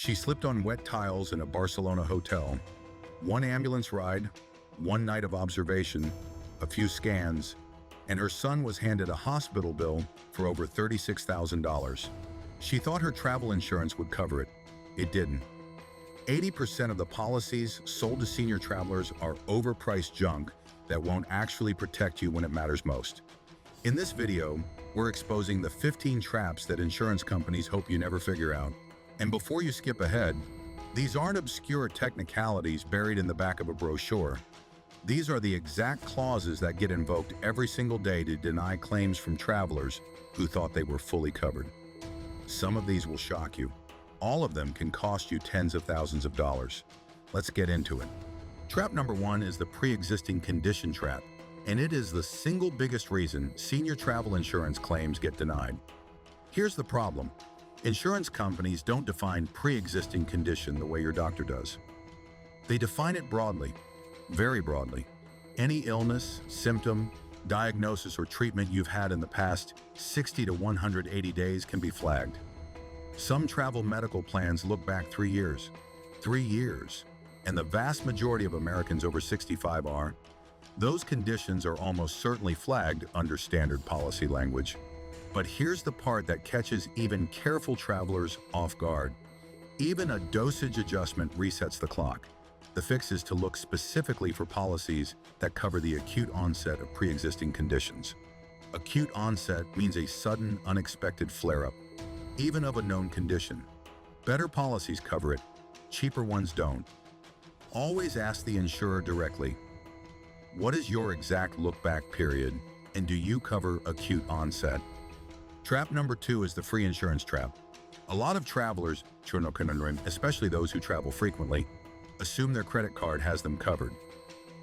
She slipped on wet tiles in a Barcelona hotel. One ambulance ride, one night of observation, a few scans, and her son was handed a hospital bill for over $36,000. She thought her travel insurance would cover it. It didn't. 80% of the policies sold to senior travelers are overpriced junk that won't actually protect you when it matters most. In this video, we're exposing the 15 traps that insurance companies hope you never figure out. And before you skip ahead, these aren't obscure technicalities buried in the back of a brochure. These are the exact clauses that get invoked every single day to deny claims from travelers who thought they were fully covered. Some of these will shock you. All of them can cost you tens of thousands of dollars. Let's get into it. Trap number one is the pre-existing condition trap, and it is the single biggest reason senior travel insurance claims get denied. Here's the problem. Insurance companies don't define pre-existing condition the way your doctor does. They define it broadly, very broadly. Any illness, symptom, diagnosis, or treatment you've had in the past 60 to 180 days can be flagged. Some travel medical plans look back 3 years. 3 years. And the vast majority of Americans over 65 are. Those conditions are almost certainly flagged under standard policy language. But here's the part that catches even careful travelers off guard. Even a dosage adjustment resets the clock. The fix is to look specifically for policies that cover the acute onset of pre-existing conditions. Acute onset means a sudden, unexpected flare-up, even of a known condition. Better policies cover it, cheaper ones don't. Always ask the insurer directly, what is your exact look-back period, and do you cover acute onset? Trap number two is the free insurance trap. A lot of travelers, especially those who travel frequently, assume their credit card has them covered.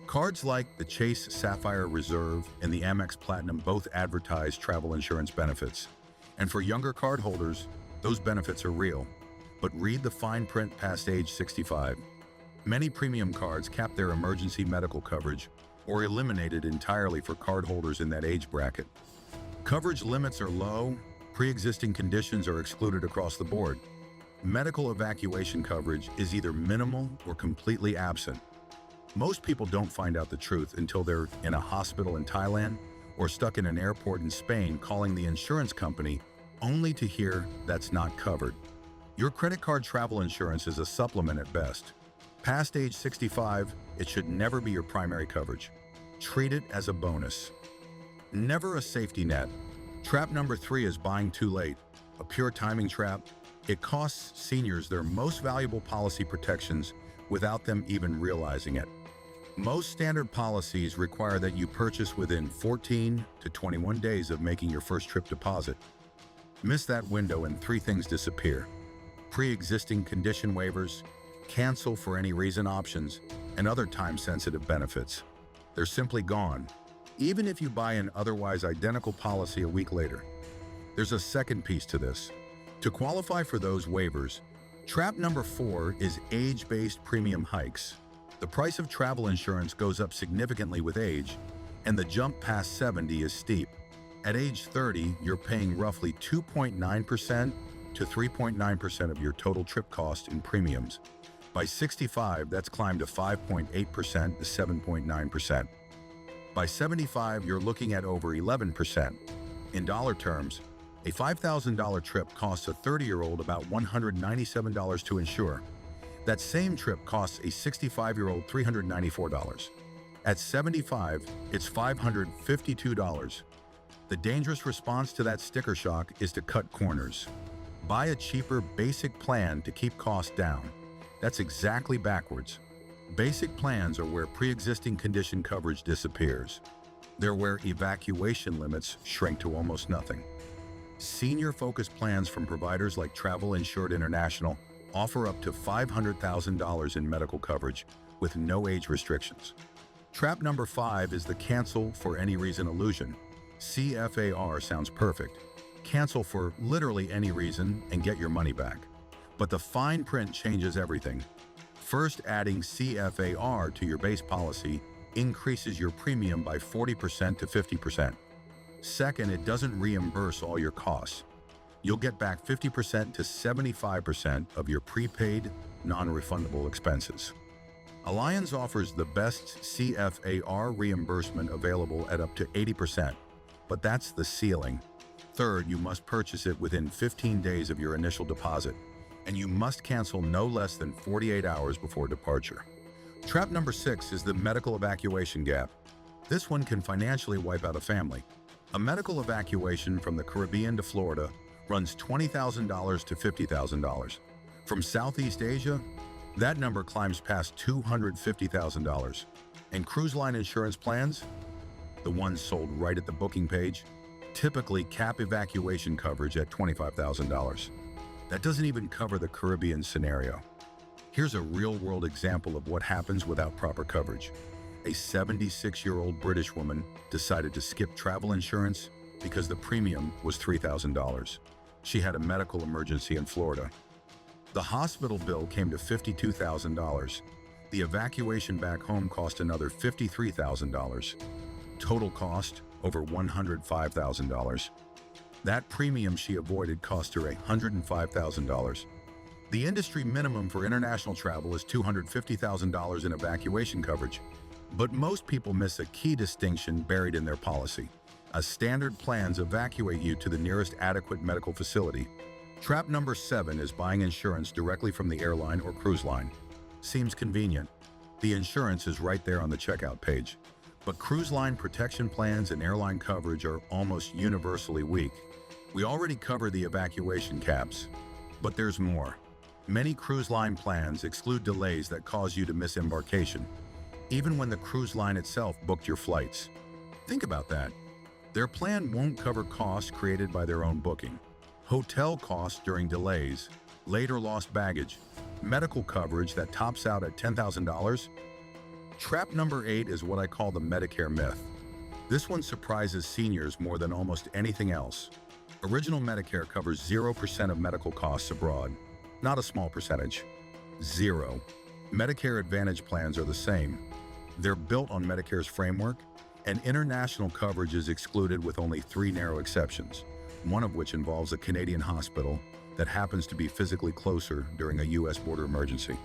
Cards like the Chase Sapphire Reserve and the Amex Platinum both advertise travel insurance benefits. And for younger cardholders, those benefits are real. But read the fine print past age 65. Many premium cards cap their emergency medical coverage or eliminate it entirely for cardholders in that age bracket. Coverage limits are low, pre-existing conditions are excluded across the board. Medical evacuation coverage is either minimal or completely absent. Most people don't find out the truth until they're in a hospital in Thailand or stuck in an airport in Spain calling the insurance company only to hear that's not covered. Your credit card travel insurance is a supplement at best. Past age 65, it should never be your primary coverage. Treat it as a bonus. Never a safety net. Trap number three is buying too late. A pure timing trap. It costs seniors their most valuable policy protections without them even realizing it. Most standard policies require that you purchase within 14 to 21 days of making your first trip deposit. Miss that window and three things disappear. Pre-existing condition waivers, cancel for any reason options, and other time-sensitive benefits. They're simply gone, even if you buy an otherwise identical policy a week later. There's a second piece to this. To qualify for those waivers, trap number four is age-based premium hikes. The price of travel insurance goes up significantly with age, and the jump past 70 is steep. At age 30, you're paying roughly 2.9% to 3.9% of your total trip cost in premiums. By 65, that's climbed to 5.8% to 7.9%. By 75, you're looking at over 11%. In dollar terms, a $5,000 trip costs a 30-year-old about $197 to insure. That same trip costs a 65-year-old $394. At 75, it's $552. The dangerous response to that sticker shock is to cut corners. Buy a cheaper basic plan to keep costs down. That's exactly backwards. Basic plans are where pre-existing condition coverage disappears. They're where evacuation limits shrink to almost nothing. Senior-focused plans from providers like Travel Insured International offer up to $500,000 in medical coverage with no age restrictions. Trap number five is the cancel for any reason illusion. CFAR sounds perfect. Cancel for literally any reason and get your money back. But the fine print changes everything. First, adding CFAR to your base policy increases your premium by 40% to 50%. Second, it doesn't reimburse all your costs. You'll get back 50% to 75% of your prepaid, non-refundable expenses. Allianz offers the best CFAR reimbursement available at up to 80%, but that's the ceiling. Third, you must purchase it within 15 days of your initial deposit, and you must cancel no less than 48 hours before departure. Trap number 6 is the medical evacuation gap. This one can financially wipe out a family. A medical evacuation from the Caribbean to Florida runs $20,000 to $50,000. From Southeast Asia, that number climbs past $250,000. And cruise line insurance plans, the ones sold right at the booking page, typically cap evacuation coverage at $25,000. That doesn't even cover the Caribbean scenario. Here's a real-world example of what happens without proper coverage. A 76-year-old British woman decided to skip travel insurance because the premium was $3,000. She had a medical emergency in Florida. The hospital bill came to $52,000. The evacuation back home cost another $53,000. Total cost, over $105,000. That premium she avoided cost her $105,000. The industry minimum for international travel is $250,000 in evacuation coverage. But most people miss a key distinction buried in their policy. As standard plans evacuate you to the nearest adequate medical facility. Trap number 7 is buying insurance directly from the airline or cruise line. Seems convenient. The insurance is right there on the checkout page. But cruise line protection plans and airline coverage are almost universally weak. We already cover the evacuation caps, but there's more. Many cruise line plans exclude delays that cause you to miss embarkation, even when the cruise line itself booked your flights. Think about that. Their plan won't cover costs created by their own booking. Hotel costs during delays, late or lost baggage, medical coverage that tops out at $10,000. Trap number 8 is what I call the Medicare myth. This one surprises seniors more than almost anything else. Original Medicare covers 0% of medical costs abroad. Not a small percentage. 0. Medicare Advantage plans are the same. They're built on Medicare's framework, and international coverage is excluded with only 3 narrow exceptions, one of which involves a Canadian hospital that happens to be physically closer during a U.S. border emergency.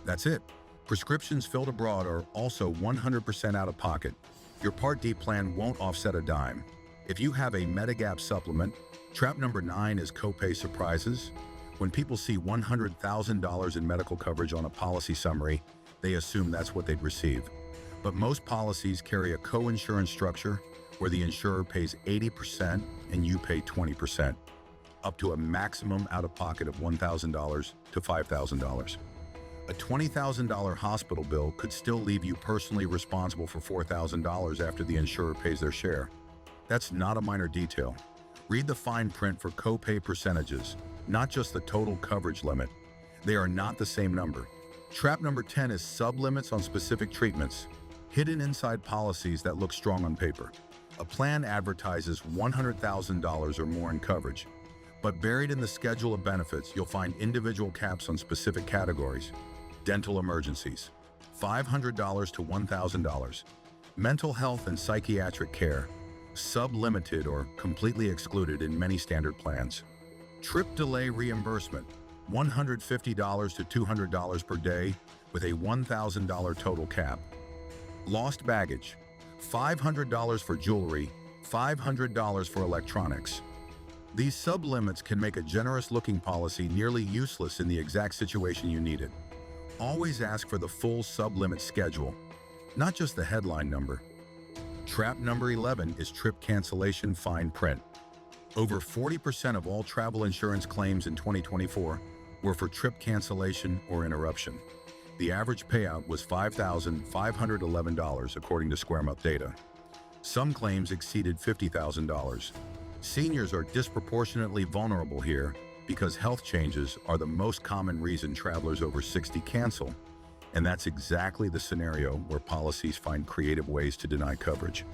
That's it. Prescriptions filled abroad are also 100% out of pocket. Your Part D plan won't offset a dime. If you have a Medigap supplement, trap number 9 is copay surprises. When people see $100,000 in medical coverage on a policy summary, they assume that's what they'd receive. But most policies carry a co-insurance structure where the insurer pays 80% and you pay 20%, up to a maximum out-of-pocket of $1,000 to $5,000. A $20,000 hospital bill could still leave you personally responsible for $4,000 after the insurer pays their share. That's not a minor detail. Read the fine print for copay percentages, not just the total coverage limit. They are not the same number. Trap number 10 is sublimits on specific treatments, hidden inside policies that look strong on paper. A plan advertises $100,000 or more in coverage, but buried in the schedule of benefits, you'll find individual caps on specific categories. Dental emergencies, $500 to $1,000. Mental health and psychiatric care, sublimited or completely excluded in many standard plans. Trip delay reimbursement, $150 to $200 per day with a $1,000 total cap. Lost baggage, $500 for jewelry, $500 for electronics. These sublimits can make a generous-looking policy nearly useless in the exact situation you need it. Always ask for the full sublimit schedule, not just the headline number. Trap number 11 is trip cancellation fine print. Over 40% of all travel insurance claims in 2024 were for trip cancellation or interruption. The average payout was $5,511 according to SquareMouth data. Some claims exceeded $50,000. Seniors are disproportionately vulnerable here because health changes are the most common reason travelers over 60 cancel, and that's exactly the scenario where policies find creative ways to deny coverage.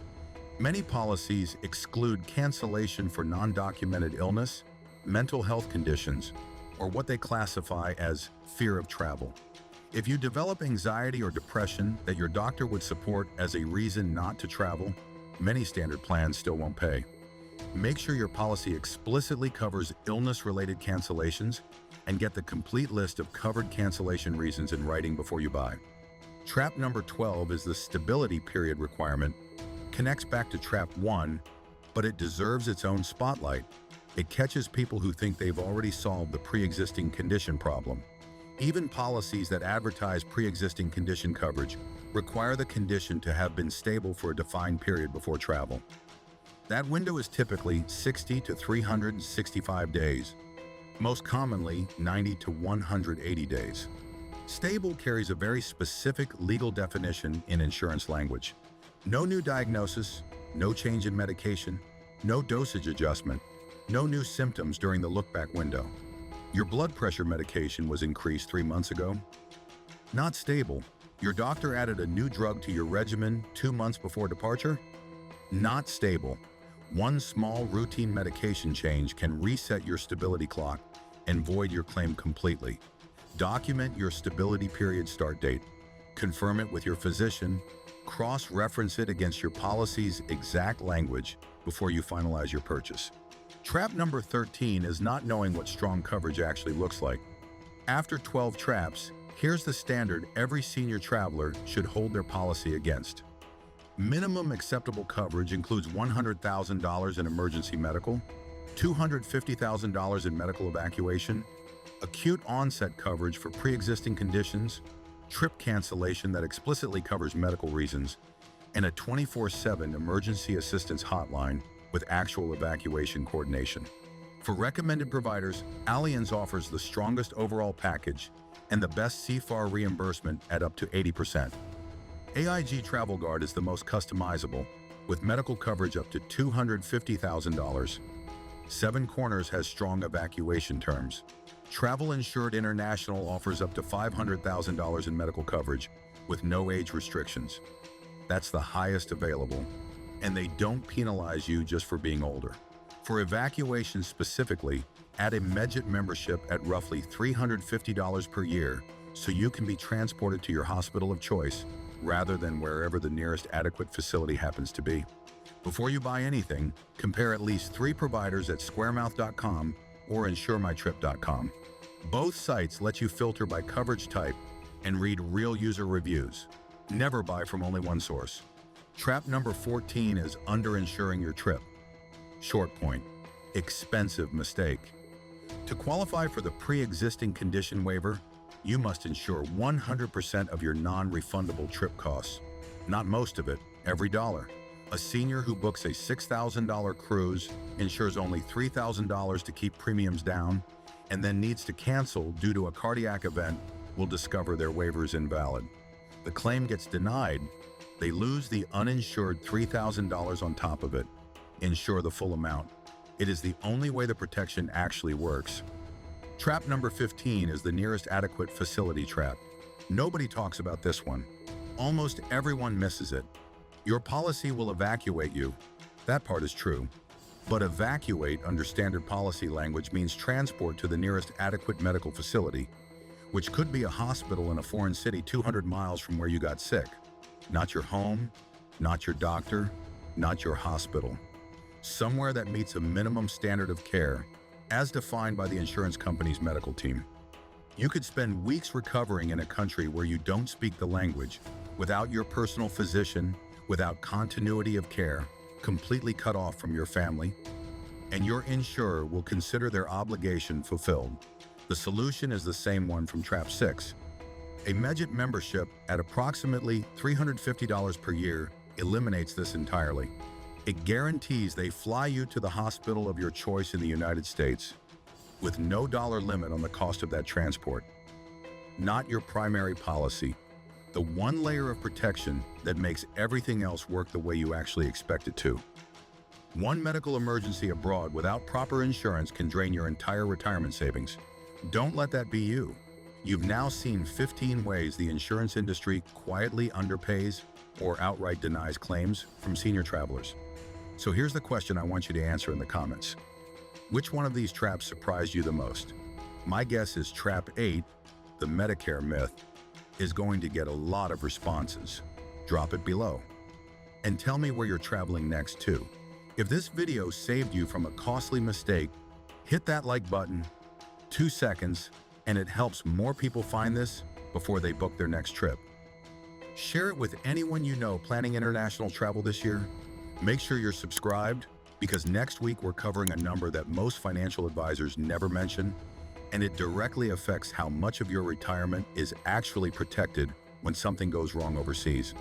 Many policies exclude cancellation for non-documented illness, mental health conditions, or what they classify as fear of travel. If you develop anxiety or depression that your doctor would support as a reason not to travel, many standard plans still won't pay. Make sure your policy explicitly covers illness-related cancellations and get the complete list of covered cancellation reasons in writing before you buy. Trap number 12 is the stability period requirement. Connects back to trap 1, but it deserves its own spotlight. It catches people who think they've already solved the pre-existing condition problem. Even policies that advertise pre-existing condition coverage require the condition to have been stable for a defined period before travel. That window is typically 60 to 365 days, most commonly 90 to 180 days. Stable carries a very specific legal definition in insurance language. No new diagnosis, no change in medication, no dosage adjustment, no new symptoms during the look-back window. Your blood pressure medication was increased 3 months ago. Not stable. Your doctor added a new drug to your regimen 2 months before departure. Not stable. One small routine medication change can reset your stability clock and void your claim completely. Document your stability period start date. Confirm it with your physician. Cross-reference it against your policy's exact language before you finalize your purchase. Trap number 13 is not knowing what strong coverage actually looks like. After 12 traps, here's the standard every senior traveler should hold their policy against. Minimum acceptable coverage includes $100,000 in emergency medical, $250,000 in medical evacuation, acute onset coverage for pre-existing conditions, trip cancellation that explicitly covers medical reasons, and a 24/7 emergency assistance hotline with actual evacuation coordination. For recommended providers, Allianz offers the strongest overall package and the best CFAR reimbursement at up to 80%. AIG Travel Guard is the most customizable, with medical coverage up to $250,000. Seven Corners has strong evacuation terms. Travel Insured International offers up to $500,000 in medical coverage with no age restrictions. That's the highest available, and they don't penalize you just for being older. For evacuation specifically, add a Medjet membership at roughly $350 per year so you can be transported to your hospital of choice rather than wherever the nearest adequate facility happens to be. Before you buy anything, compare at least 3 providers at squaremouth.com or insuremytrip.com. Both sites let you filter by coverage type and read real user reviews. Never buy from only one source. Trap number 14 is underinsuring your trip. Short point: expensive mistake. To qualify for the pre-existing condition waiver, you must insure 100% of your non-refundable trip costs. Not most of it, every dollar. A senior who books a $6,000 cruise insures only $3,000 to keep premiums down and then needs to cancel due to a cardiac event will discover their waiver is invalid. The claim gets denied, they lose the uninsured $3,000 on top of it. Insure the full amount. It is the only way the protection actually works. Trap number 15 is the nearest adequate facility trap. Nobody talks about this one. Almost everyone misses it. Your policy will evacuate you. That part is true. But evacuate under standard policy language means transport to the nearest adequate medical facility, which could be a hospital in a foreign city 200 miles from where you got sick. Not your home, not your doctor, not your hospital. Somewhere that meets a minimum standard of care, as defined by the insurance company's medical team. You could spend weeks recovering in a country where you don't speak the language, without your personal physician, without continuity of care, completely cut off from your family, and your insurer will consider their obligation fulfilled. The solution is the same one from Trap 6. A Medjet membership at approximately $350 per year eliminates this entirely. It guarantees they fly you to the hospital of your choice in the United States, with no dollar limit on the cost of that transport. Not your primary policy, the one layer of protection that makes everything else work the way you actually expect it to. One medical emergency abroad without proper insurance can drain your entire retirement savings. Don't let that be you. You've now seen 15 ways the insurance industry quietly underpays or outright denies claims from senior travelers. So here's the question I want you to answer in the comments. Which one of these traps surprised you the most? My guess is Trap 8, the Medicare myth, is going to get a lot of responses. Drop it below. And tell me where you're traveling next too. If this video saved you from a costly mistake, hit that like button, 2 seconds, and it helps more people find this before they book their next trip. Share it with anyone you know planning international travel this year. Make sure you're subscribed, because next week we're covering a number that most financial advisors never mention, and it directly affects how much of your retirement is actually protected when something goes wrong overseas.